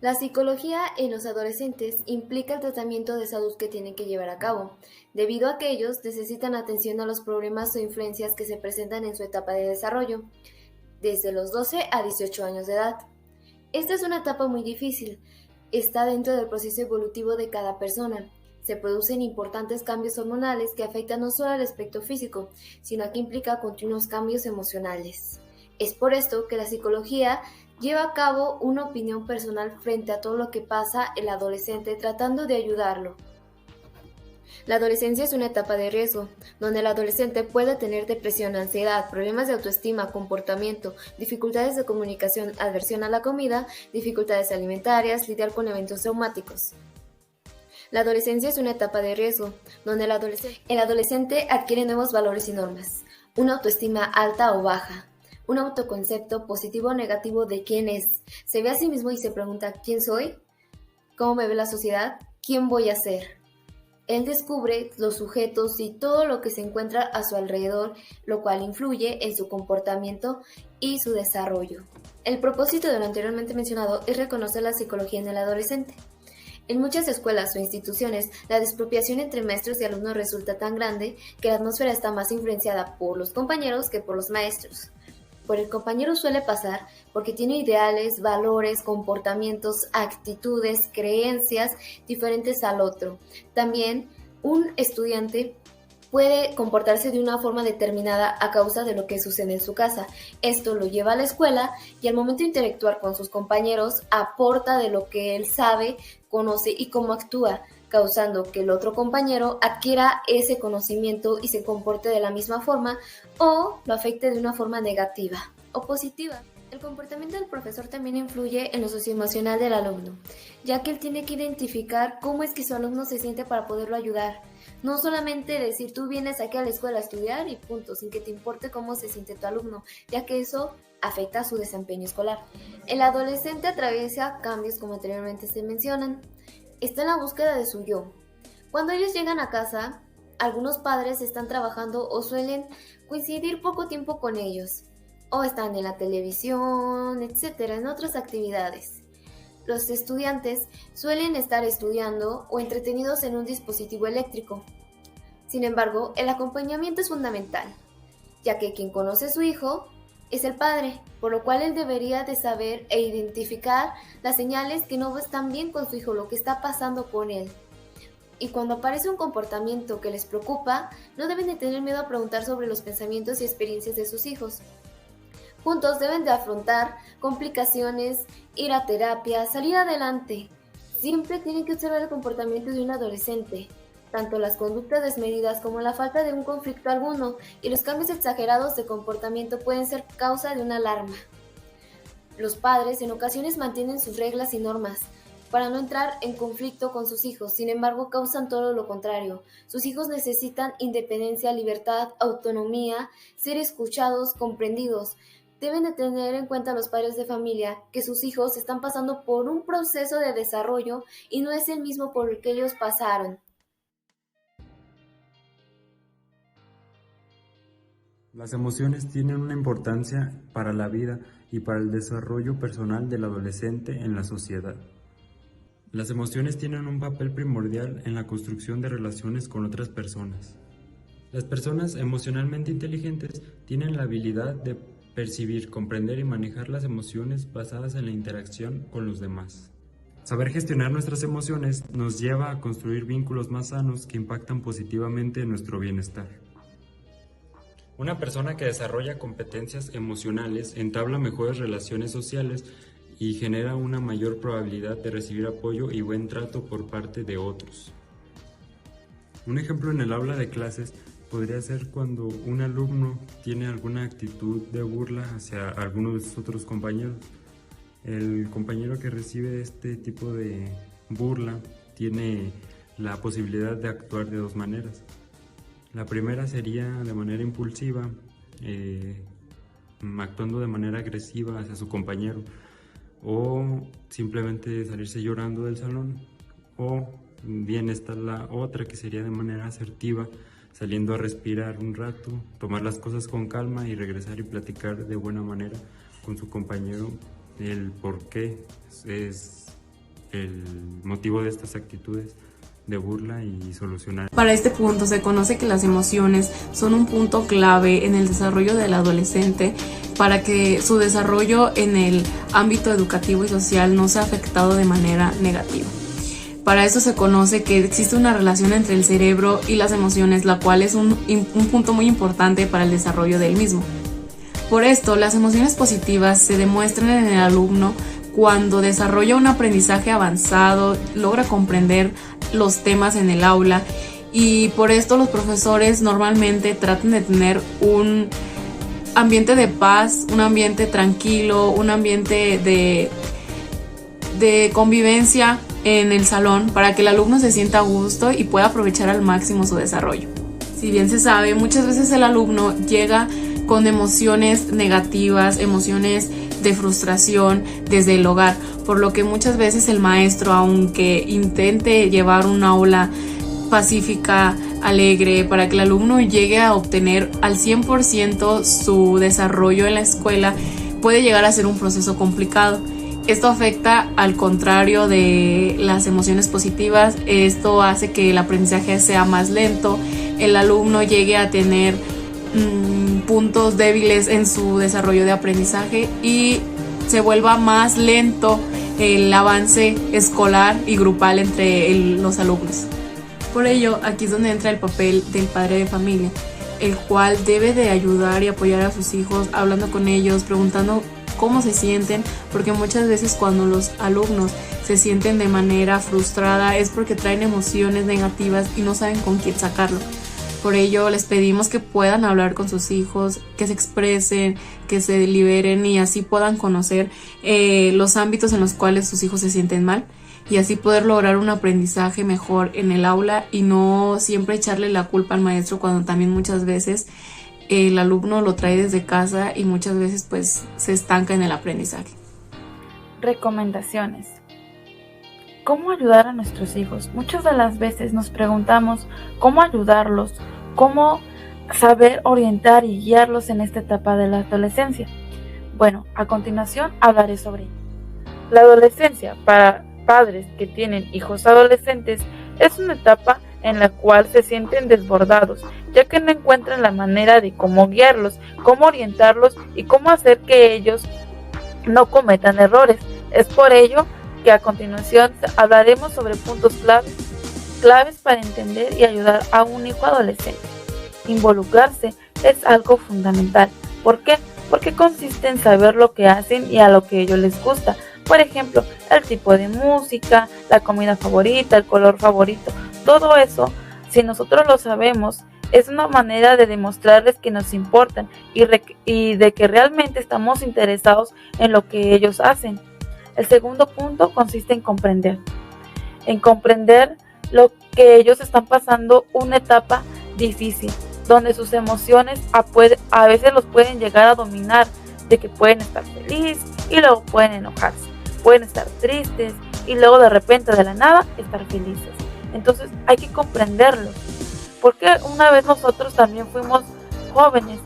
La psicología en los adolescentes implica el tratamiento de salud que tienen que llevar a cabo, debido a que ellos necesitan atención a los problemas o influencias que se presentan en su etapa de desarrollo, desde los 12 a 18 años de edad. Esta es una etapa muy difícil, está dentro del proceso evolutivo de cada persona. Se producen importantes cambios hormonales que afectan no solo al aspecto físico, sino que implica continuos cambios emocionales. Es por esto que la psicología lleva a cabo una opinión personal frente a todo lo que pasa el adolescente tratando de ayudarlo. La adolescencia es una etapa de riesgo, donde el adolescente puede tener depresión, ansiedad, problemas de autoestima, comportamiento, dificultades de comunicación, aversión a la comida, dificultades alimentarias, lidiar con eventos traumáticos. La adolescencia es una etapa de riesgo, donde el adolescente adquiere nuevos valores y normas, una autoestima alta o baja, un autoconcepto positivo o negativo de quién es, se ve a sí mismo y se pregunta ¿quién soy? ¿Cómo me ve la sociedad? ¿Quién voy a ser? Él descubre los sujetos y todo lo que se encuentra a su alrededor, lo cual influye en su comportamiento y su desarrollo. El propósito de lo anteriormente mencionado es reconocer la psicología en el adolescente. En muchas escuelas o instituciones, la despropiación entre maestros y alumnos resulta tan grande que la atmósfera está más influenciada por los compañeros que por los maestros. Por el compañero suele pasar porque tiene ideales, valores, comportamientos, actitudes, creencias diferentes al otro. También un estudiante puede comportarse de una forma determinada a causa de lo que sucede en su casa. Esto lo lleva a la escuela y al momento de interactuar con sus compañeros aporta de lo que él sabe, conoce y cómo actúa, causando que el otro compañero adquiera ese conocimiento y se comporte de la misma forma o lo afecte de una forma negativa o positiva. El comportamiento del profesor también influye en lo socioemocional del alumno, ya que él tiene que identificar cómo es que su alumno se siente para poderlo ayudar. No solamente decir tú vienes aquí a la escuela a estudiar y punto, sin que te importe cómo se siente tu alumno, ya que eso afecta a su desempeño escolar. El adolescente atraviesa cambios como anteriormente se mencionan. Está en la búsqueda de su yo. Cuando ellos llegan a casa, algunos padres están trabajando o suelen coincidir poco tiempo con ellos, o están en la televisión, etcétera, en otras actividades. Los estudiantes suelen estar estudiando o entretenidos en un dispositivo eléctrico. Sin embargo, el acompañamiento es fundamental, ya que quien conoce a su hijo es el padre, por lo cual él debería de saber e identificar las señales que no están bien con su hijo, lo que está pasando con él. Y cuando aparece un comportamiento que les preocupa, no deben de tener miedo a preguntar sobre los pensamientos y experiencias de sus hijos. Juntos deben de afrontar complicaciones, ir a terapia, salir adelante. Siempre tienen que observar el comportamiento de un adolescente, tanto las conductas desmedidas como la falta de un conflicto alguno, y los cambios exagerados de comportamiento pueden ser causa de una alarma. Los padres en ocasiones mantienen sus reglas y normas para no entrar en conflicto con sus hijos, sin embargo causan todo lo contrario. Sus hijos necesitan independencia, libertad, autonomía, ser escuchados, comprendidos. Deben de tener en cuenta los padres de familia que sus hijos están pasando por un proceso de desarrollo y no es el mismo por el que ellos pasaron. Las emociones tienen una importancia para la vida y para el desarrollo personal del adolescente en la sociedad. Las emociones tienen un papel primordial en la construcción de relaciones con otras personas. Las personas emocionalmente inteligentes tienen la habilidad de percibir, comprender y manejar las emociones basadas en la interacción con los demás. Saber gestionar nuestras emociones nos lleva a construir vínculos más sanos que impactan positivamente en nuestro bienestar. Una persona que desarrolla competencias emocionales entabla mejores relaciones sociales y genera una mayor probabilidad de recibir apoyo y buen trato por parte de otros. Un ejemplo en el aula de clases podría ser cuando un alumno tiene alguna actitud de burla hacia alguno de sus otros compañeros. El compañero que recibe este tipo de burla tiene la posibilidad de actuar de dos maneras. La primera sería de manera impulsiva, actuando de manera agresiva hacia su compañero, o simplemente salirse llorando del salón, o bien está la otra que sería de manera asertiva, saliendo a respirar un rato, tomar las cosas con calma y regresar y platicar de buena manera con su compañero el por qué es el motivo de estas actitudes de burla y solucionar. Para este punto se conoce que las emociones son un punto clave en el desarrollo del adolescente para que su desarrollo en el ámbito educativo y social no sea afectado de manera negativa. Para eso se conoce que existe una relación entre el cerebro y las emociones, la cual es un punto muy importante para el desarrollo del mismo. Por esto, las emociones positivas se demuestran en el alumno cuando desarrolla un aprendizaje avanzado, logra comprender los temas en el aula, y por esto los profesores normalmente tratan de tener un ambiente de paz, un ambiente tranquilo, un ambiente de convivencia en el salón para que el alumno se sienta a gusto y pueda aprovechar al máximo su desarrollo. Si bien se sabe, muchas veces el alumno llega con emociones negativas, emociones de frustración desde el hogar, por lo que muchas veces el maestro, aunque intente llevar un aula pacífica, alegre, para que el alumno llegue a obtener al 100% su desarrollo en la escuela, puede llegar a ser un proceso complicado. Esto afecta al contrario de las emociones positivas. Esto hace que el aprendizaje sea más lento, el alumno llegue a tener puntos débiles en su desarrollo de aprendizaje y se vuelva más lento el avance escolar y grupal entre los alumnos. Por ello, aquí es donde entra el papel del padre de familia, el cual debe de ayudar y apoyar a sus hijos, hablando con ellos, preguntando cómo se sienten, porque muchas veces cuando los alumnos se sienten de manera frustrada es porque traen emociones negativas y no saben con quién sacarlo. Por ello les pedimos que puedan hablar con sus hijos, que se expresen, que se liberen y así puedan conocer los ámbitos en los cuales sus hijos se sienten mal y así poder lograr un aprendizaje mejor en el aula y no siempre echarle la culpa al maestro cuando también muchas veces el alumno lo trae desde casa y muchas veces pues se estanca en el aprendizaje. Recomendaciones. ¿Cómo ayudar a nuestros hijos? Muchas de las veces nos preguntamos cómo ayudarlos, cómo saber orientar y guiarlos en esta etapa de la adolescencia. Bueno, a continuación hablaré sobre ello. La adolescencia para padres que tienen hijos adolescentes es una etapa en la cual se sienten desbordados, ya que no encuentran la manera de cómo guiarlos, cómo orientarlos y cómo hacer que ellos no cometan errores. Es por ello que a continuación hablaremos sobre puntos claves para entender y ayudar a un hijo adolescente. Involucrarse es algo fundamental. ¿Por qué? Porque consiste en saber lo que hacen y a lo que a ellos les gusta. Por ejemplo, el tipo de música, la comida favorita, el color favorito. Todo eso, si nosotros lo sabemos, es una manera de demostrarles que nos importan y de que realmente estamos interesados en lo que ellos hacen. El segundo punto consiste en comprender lo que ellos están pasando una etapa difícil, donde sus emociones a veces los pueden llegar a dominar, de que pueden estar felices y luego pueden enojarse, pueden estar tristes y luego de repente de la nada estar felices. Entonces hay que comprenderlos, porque una vez nosotros también fuimos jóvenes,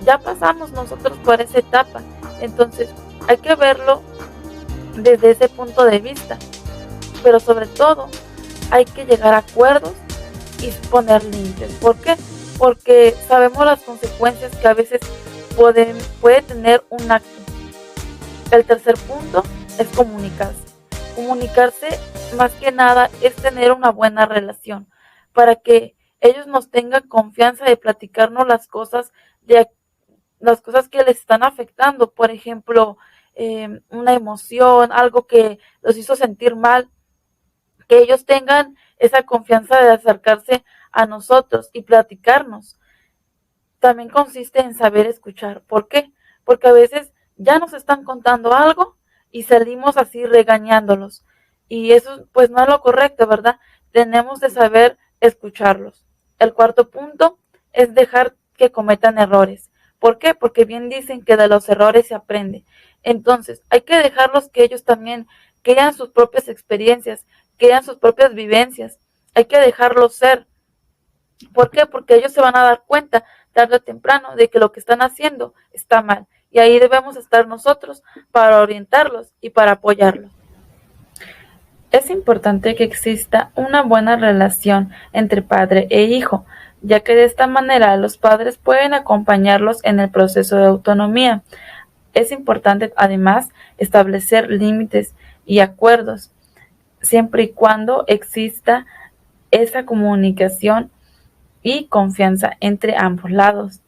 ya pasamos nosotros por esa etapa, entonces hay que verlo desde ese punto de vista, pero sobre todo hay que llegar a acuerdos y poner límites. ¿Por qué? Porque sabemos las consecuencias que a veces puede tener un acto. El tercer punto es comunicarse. Comunicarse más que nada es tener una buena relación para que ellos nos tengan confianza de platicarnos las cosas que les están afectando. Por ejemplo, una emoción, algo que los hizo sentir mal, que ellos tengan esa confianza de acercarse a nosotros y platicarnos. También consiste en saber escuchar. ¿Por qué? Porque a veces ya nos están contando algo y salimos así regañándolos. Y eso pues no es lo correcto, ¿verdad? Tenemos de saber escucharlos. El cuarto punto es dejar que cometan errores. ¿Por qué? Porque bien dicen que de los errores se aprende. Entonces, hay que dejarlos que ellos también crean sus propias experiencias, crean sus propias vivencias. Hay que dejarlos ser. ¿Por qué? Porque ellos se van a dar cuenta tarde o temprano de que lo que están haciendo está mal. Y ahí debemos estar nosotros para orientarlos y para apoyarlos. Es importante que exista una buena relación entre padre e hijo, ya que de esta manera los padres pueden acompañarlos en el proceso de autonomía. Es importante además establecer límites y acuerdos, siempre y cuando exista esa comunicación y confianza entre ambos lados.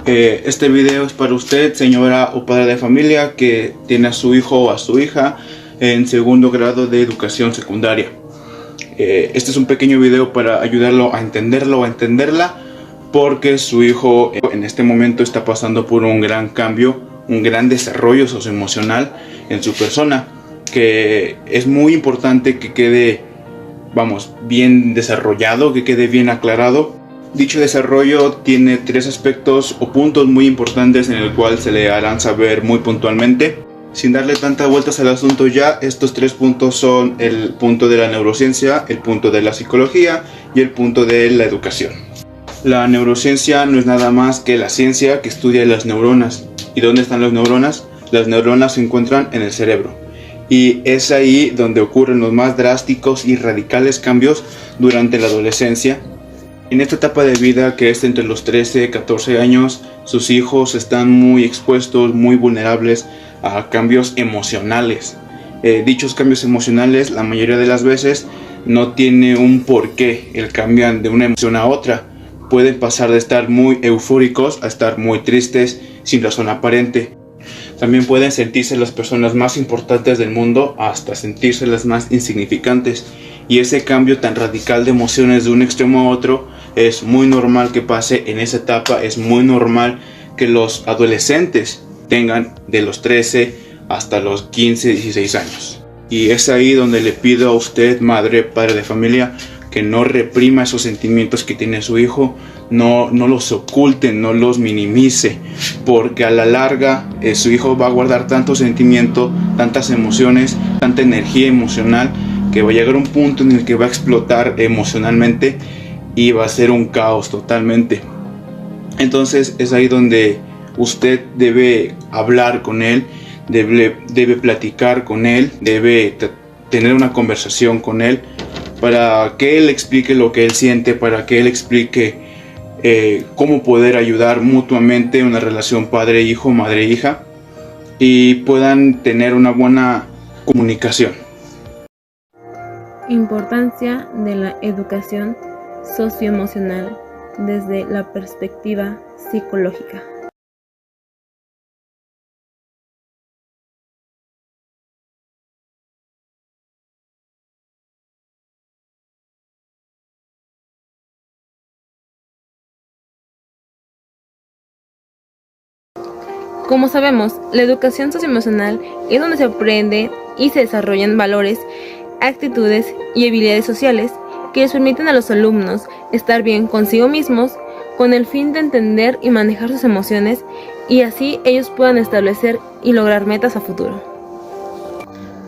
Este video es para usted, señora o padre de familia, que tiene a su hijo o a su hija en segundo grado de educación secundaria. Este es un pequeño video para ayudarlo a entenderlo o a entenderla, porque su hijo en este momento está pasando por un gran cambio, un gran desarrollo socioemocional en su persona, que es muy importante que quede, bien desarrollado, que quede bien aclarado. Dicho desarrollo tiene 3 aspectos o puntos muy importantes en el cual se le harán saber muy puntualmente. Sin darle tantas vueltas al asunto ya, estos 3 puntos son el punto de la neurociencia, el punto de la psicología y el punto de la educación. La neurociencia no es nada más que la ciencia que estudia las neuronas. ¿Y dónde están las neuronas? Las neuronas se encuentran en el cerebro. Y es ahí donde ocurren los más drásticos y radicales cambios durante la adolescencia. En esta etapa de vida, que es entre los 13 y 14 años, sus hijos están muy expuestos, muy vulnerables a cambios emocionales. Dichos cambios emocionales, la mayoría de las veces, no tiene un porqué, cambian de una emoción a otra. Pueden pasar de estar muy eufóricos a estar muy tristes sin razón aparente. También pueden sentirse las personas más importantes del mundo hasta sentirse las más insignificantes. Y ese cambio tan radical de emociones de un extremo a otro es muy normal que pase en esa etapa. Es muy normal que los adolescentes tengan de los 13 hasta los 15, 16 años. Y es ahí donde le pido a usted, madre, padre de familia, que no reprima esos sentimientos que tiene su hijo, no los oculte, no los minimice, porque a la larga su hijo va a guardar tanto sentimiento, tantas emociones, tanta energía emocional, que va a llegar a un punto en el que va a explotar emocionalmente y va a ser un caos totalmente. Entonces es ahí donde usted debe hablar con él, debe platicar con él, debe tener una conversación con él para que él explique lo que él siente, para que él explique cómo poder ayudar mutuamente en una relación padre-hijo, madre-hija, y puedan tener una buena comunicación. Importancia de la educación socioemocional desde la perspectiva psicológica. Como sabemos, la educación socioemocional es donde se aprende y se desarrollan valores, actitudes y habilidades sociales que les permiten a los alumnos estar bien consigo mismos con el fin de entender y manejar sus emociones y así ellos puedan establecer y lograr metas a futuro.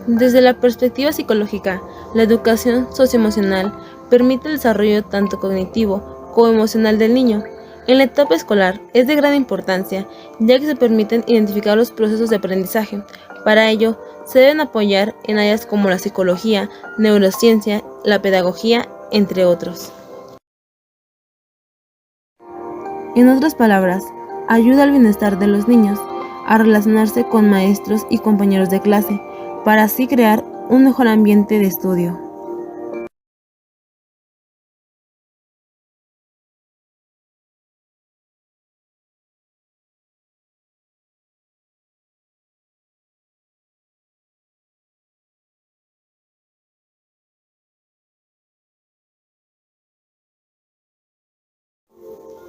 Desde la perspectiva psicológica, la educación socioemocional permite el desarrollo tanto cognitivo como emocional del niño. En la etapa escolar es de gran importancia, ya que se permiten identificar los procesos de aprendizaje. Para ello, se deben apoyar en áreas como la psicología, neurociencia, la pedagogía, entre otros. En otras palabras, ayuda al bienestar de los niños a relacionarse con maestros y compañeros de clase, para así crear un mejor ambiente de estudio.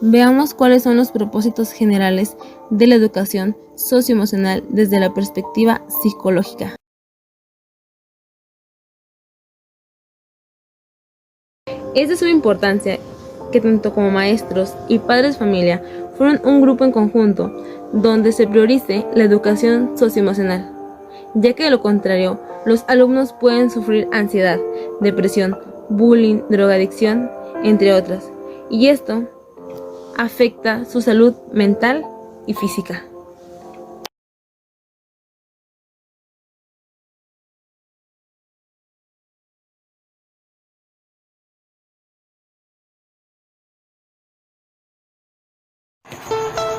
Veamos cuáles son los propósitos generales de la educación socioemocional desde la perspectiva psicológica. Es de suma importancia que tanto como maestros y padres de familia fueron un grupo en conjunto donde se priorice la educación socioemocional, ya que de lo contrario, los alumnos pueden sufrir ansiedad, depresión, bullying, drogadicción, entre otras, y esto afecta su salud mental y física.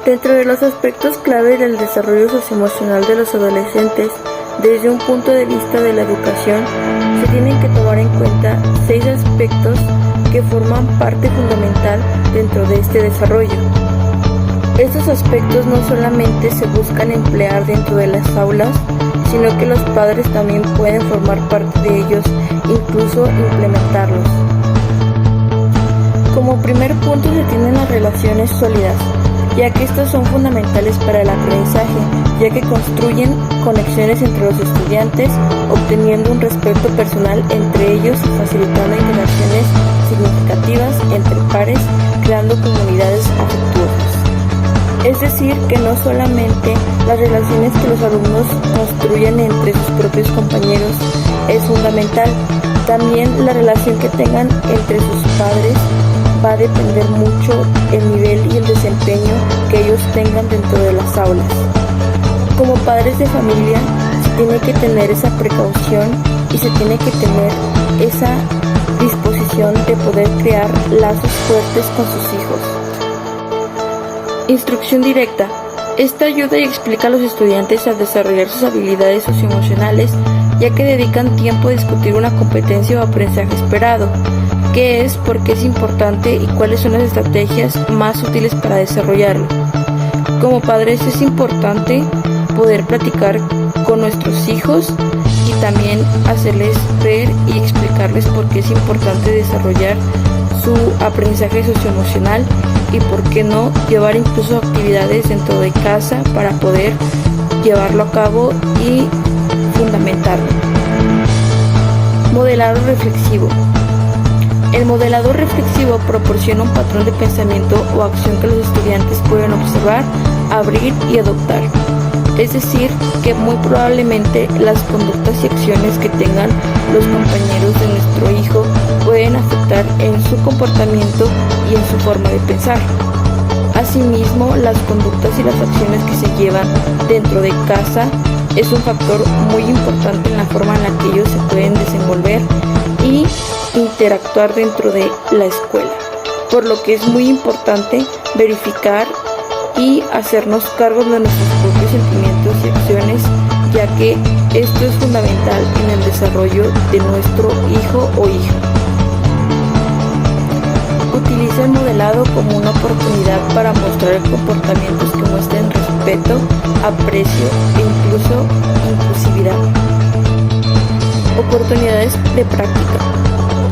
Dentro de los aspectos clave del desarrollo socioemocional de los adolescentes, desde un punto de vista de la educación, se tienen que tomar en cuenta 6 aspectos que forman parte fundamental dentro de este desarrollo. Estos aspectos no solamente se buscan emplear dentro de las aulas, sino que los padres también pueden formar parte de ellos, incluso implementarlos. Como primer punto se tienen las relaciones sólidas, ya que estas son fundamentales para el aprendizaje, ya que construyen conexiones entre los estudiantes, obteniendo un respeto personal entre ellos y facilitando interacciones significativas entre pares, creando comunidades afectuosas. Es decir, que no solamente las relaciones que los alumnos construyen entre sus propios compañeros es fundamental, también la relación que tengan entre sus padres va a depender mucho el nivel y el desempeño que ellos tengan dentro de las aulas. Como padres de familia, se tiene que tener esa precaución y se tiene que tener esa disposición de poder crear lazos fuertes con sus hijos. Instrucción directa. Esta ayuda y explica a los estudiantes a desarrollar sus habilidades socioemocionales, ya que dedican tiempo a discutir una competencia o aprendizaje esperado, qué es, por qué es importante y cuáles son las estrategias más útiles para desarrollarlo. Como padres es importante poder platicar con nuestros hijos y también hacerles ver y explicarles por qué es importante desarrollar su aprendizaje socioemocional y por qué no llevar incluso actividades dentro de casa para poder llevarlo a cabo y fundamentarlo. Modelado reflexivo. El modelado reflexivo proporciona un patrón de pensamiento o acción que los estudiantes pueden observar, abrir y adoptar. Es decir, que muy probablemente las conductas y acciones que tengan los compañeros de nuestro hijo pueden afectar en su comportamiento y en su forma de pensar. Asimismo, las conductas y las acciones que se llevan dentro de casa es un factor muy importante en la forma en la que ellos se pueden desenvolver y interactuar dentro de la escuela, por lo que es muy importante verificar y hacernos cargo de nuestros propios sentimientos y acciones, ya que esto es fundamental en el desarrollo de nuestro hijo o hija. Utiliza el modelado como una oportunidad para mostrar comportamientos que muestren respeto, aprecio e incluso inclusividad. Oportunidades de práctica.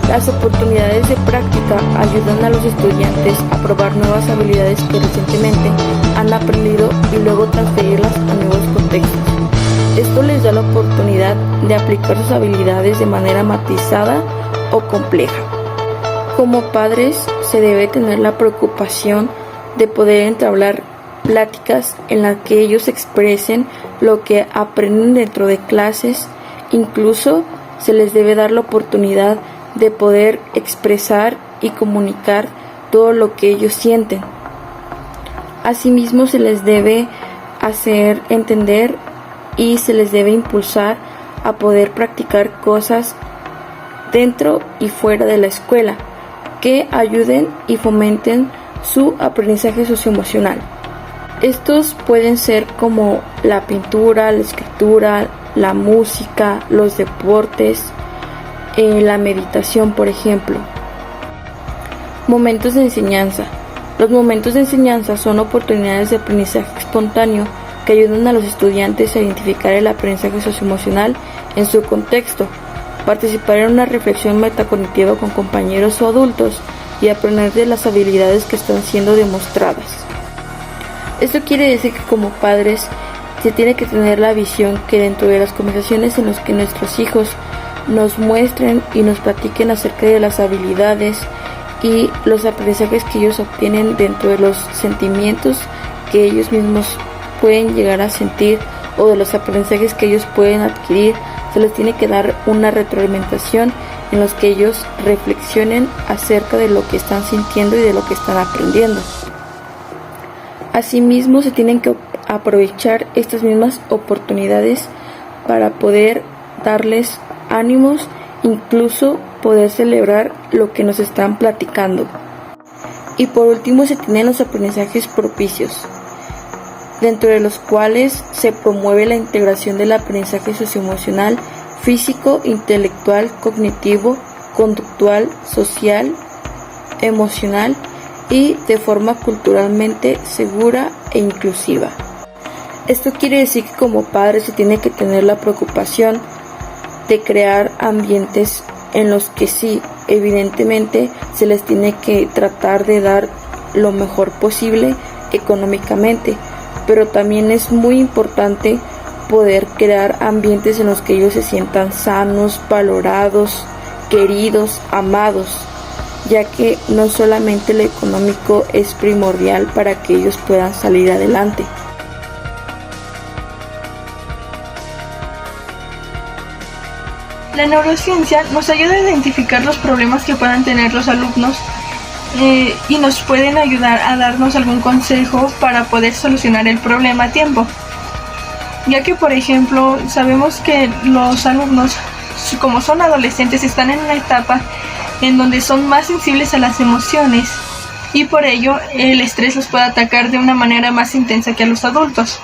Las oportunidades de práctica ayudan a los estudiantes a probar nuevas habilidades que recientemente han aprendido y luego transferirlas a nuevos contextos. Esto les da la oportunidad de aplicar sus habilidades de manera matizada o compleja. Como padres, se debe tener la preocupación de poder entablar pláticas en las que ellos expresen lo que aprenden dentro de clases. Incluso se les debe dar la oportunidad de poder expresar y comunicar todo lo que ellos sienten. Asimismo, se les debe hacer entender y se les debe impulsar a poder practicar cosas dentro y fuera de la escuela que ayuden y fomenten su aprendizaje socioemocional. Estos pueden ser como la pintura, la escritura, la música, los deportes, la meditación, por ejemplo. Momentos de enseñanza. Los momentos de enseñanza son oportunidades de aprendizaje espontáneo que ayudan a los estudiantes a identificar el aprendizaje socioemocional en su contexto, participar en una reflexión metacognitiva con compañeros o adultos y aprender de las habilidades que están siendo demostradas. Esto quiere decir que como padres se tiene que tener la visión que dentro de las conversaciones en las que nuestros hijos nos muestren y nos platiquen acerca de las habilidades y los aprendizajes que ellos obtienen dentro de los sentimientos que ellos mismos pueden llegar a sentir o de los aprendizajes que ellos pueden adquirir, se les tiene que dar una retroalimentación en los que ellos reflexionen acerca de lo que están sintiendo y de lo que están aprendiendo. Asimismo, se tienen que aprovechar estas mismas oportunidades para poder darles ánimos, incluso poder celebrar lo que nos están platicando. Y por último, se tienen los aprendizajes propicios, dentro de los cuales se promueve la integración del aprendizaje socioemocional, físico, intelectual, cognitivo, conductual, social, emocional y de forma culturalmente segura e inclusiva. Esto quiere decir que como padre se tiene que tener la preocupación de crear ambientes en los que sí, evidentemente se les tiene que tratar de dar lo mejor posible económicamente, pero también es muy importante poder crear ambientes en los que ellos se sientan sanos, valorados, queridos, amados, ya que no solamente lo económico es primordial para que ellos puedan salir adelante. La neurociencia nos ayuda a identificar los problemas que puedan tener los alumnos y nos pueden ayudar a darnos algún consejo para poder solucionar el problema a tiempo. Ya que, por ejemplo, sabemos que los alumnos, como son adolescentes, están en una etapa en donde son más sensibles a las emociones y por ello el estrés los puede atacar de una manera más intensa que a los adultos.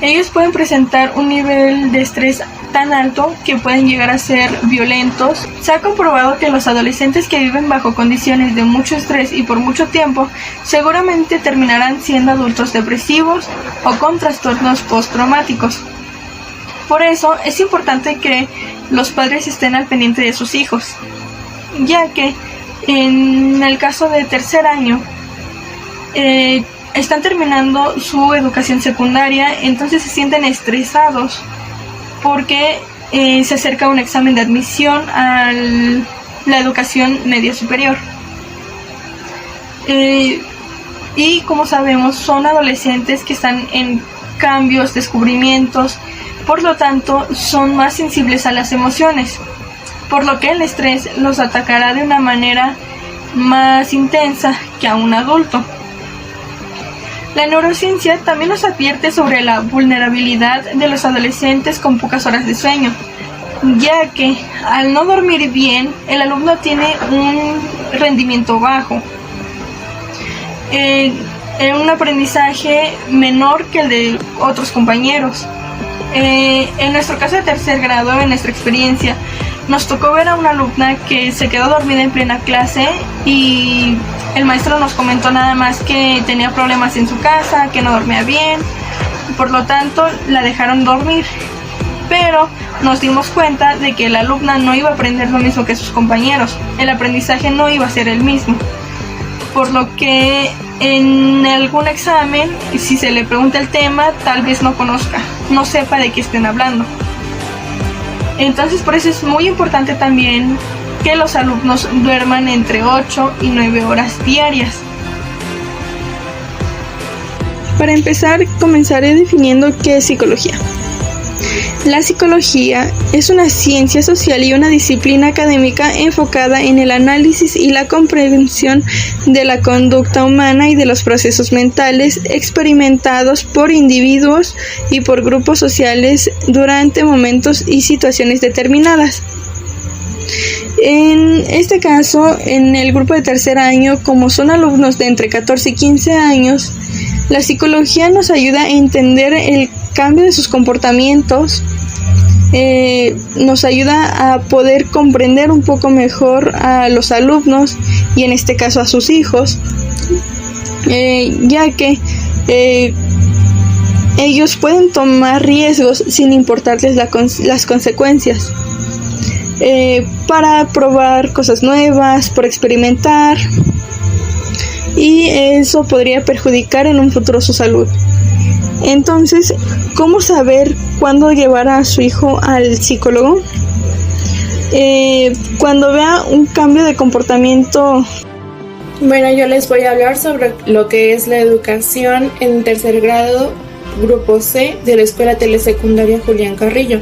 Ellos pueden presentar un nivel de estrés tan alto que pueden llegar a ser violentos. Se ha comprobado que los adolescentes que viven bajo condiciones de mucho estrés y por mucho tiempo seguramente terminarán siendo adultos depresivos o con trastornos postraumáticos. Por eso es importante que los padres estén al pendiente de sus hijos, ya que en el caso de tercer año están terminando su educación secundaria, entonces se sienten estresados porque se acerca un examen de admisión a la educación media superior. Y como sabemos, son adolescentes que están en cambios, descubrimientos, por lo tanto son más sensibles a las emociones, por lo que el estrés los atacará de una manera más intensa que a un adulto. La neurociencia también nos advierte sobre la vulnerabilidad de los adolescentes con pocas horas de sueño, ya que al no dormir bien, el alumno tiene un rendimiento bajo, un aprendizaje menor que el de otros compañeros. En nuestro caso de tercer grado, en nuestra experiencia, nos tocó ver a una alumna que se quedó dormida en plena clase y el maestro nos comentó nada más que tenía problemas en su casa, que no dormía bien, por lo tanto la dejaron dormir. Pero nos dimos cuenta de que la alumna no iba a aprender lo mismo que sus compañeros, el aprendizaje no iba a ser el mismo, por lo que en algún examen, si se le pregunta el tema, tal vez no conozca, no sepa de qué estén hablando. Entonces por eso es muy importante también que los alumnos duerman entre 8 y 9 horas diarias. Para empezar, comenzaré definiendo qué es psicología. La psicología es una ciencia social y una disciplina académica enfocada en el análisis y la comprensión de la conducta humana y de los procesos mentales experimentados por individuos y por grupos sociales durante momentos y situaciones determinadas. En este caso, en el grupo de tercer año, como son alumnos de entre 14 y 15 años, la psicología nos ayuda a entender el cambio de sus comportamientos, nos ayuda a poder comprender un poco mejor a los alumnos y en este caso a sus hijos, ya que ellos pueden tomar riesgos sin importarles las consecuencias, para probar cosas nuevas, por experimentar, y eso podría perjudicar en un futuro su salud. Entonces, ¿cómo saber cuándo llevar a su hijo al psicólogo? Cuando vea un cambio de comportamiento. Bueno, yo les voy a hablar sobre lo que es la educación en tercer grado, grupo C, de la Escuela Telesecundaria Julián Carrillo.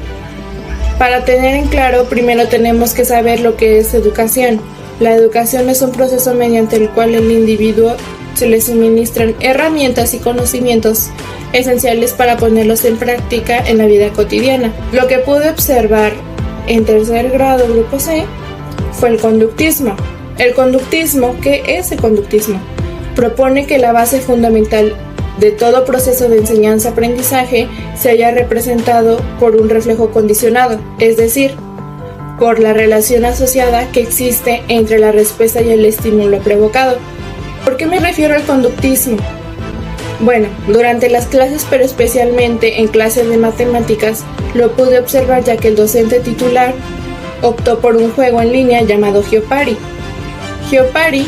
Para tener en claro, primero tenemos que saber lo que es educación. La educación es un proceso mediante el cual el individuo se les suministran herramientas y conocimientos esenciales para ponerlos en práctica en la vida cotidiana. Lo que pude observar en tercer grado, grupo C, fue el conductismo. El conductismo, ¿qué es el conductismo? Propone que la base fundamental de todo proceso de enseñanza-aprendizaje se haya representado por un reflejo condicionado, es decir, por la relación asociada que existe entre la respuesta y el estímulo provocado. ¿Por qué me refiero al conductismo? Bueno, durante las clases, pero especialmente en clases de matemáticas, lo pude observar ya que el docente titular optó por un juego en línea llamado Jeopardy. Jeopardy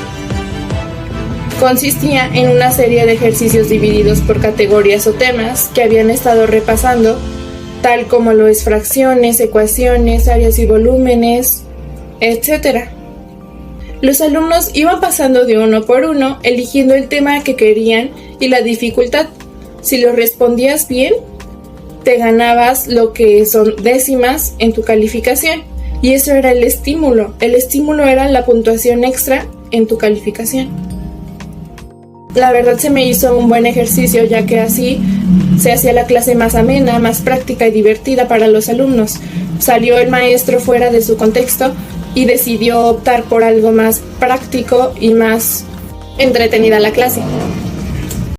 consistía en una serie de ejercicios divididos por categorías o temas que habían estado repasando, tal como lo es fracciones, ecuaciones, áreas y volúmenes, etc. Los alumnos iban pasando de uno por uno, eligiendo el tema que querían y la dificultad. Si lo respondías bien, te ganabas lo que son décimas en tu calificación. Y eso era el estímulo. El estímulo era la puntuación extra en tu calificación. La verdad se me hizo un buen ejercicio, ya que así se hacía la clase más amena, más práctica y divertida para los alumnos. Salió el maestro fuera de su contexto y decidió optar por algo más práctico y más entretenida la clase.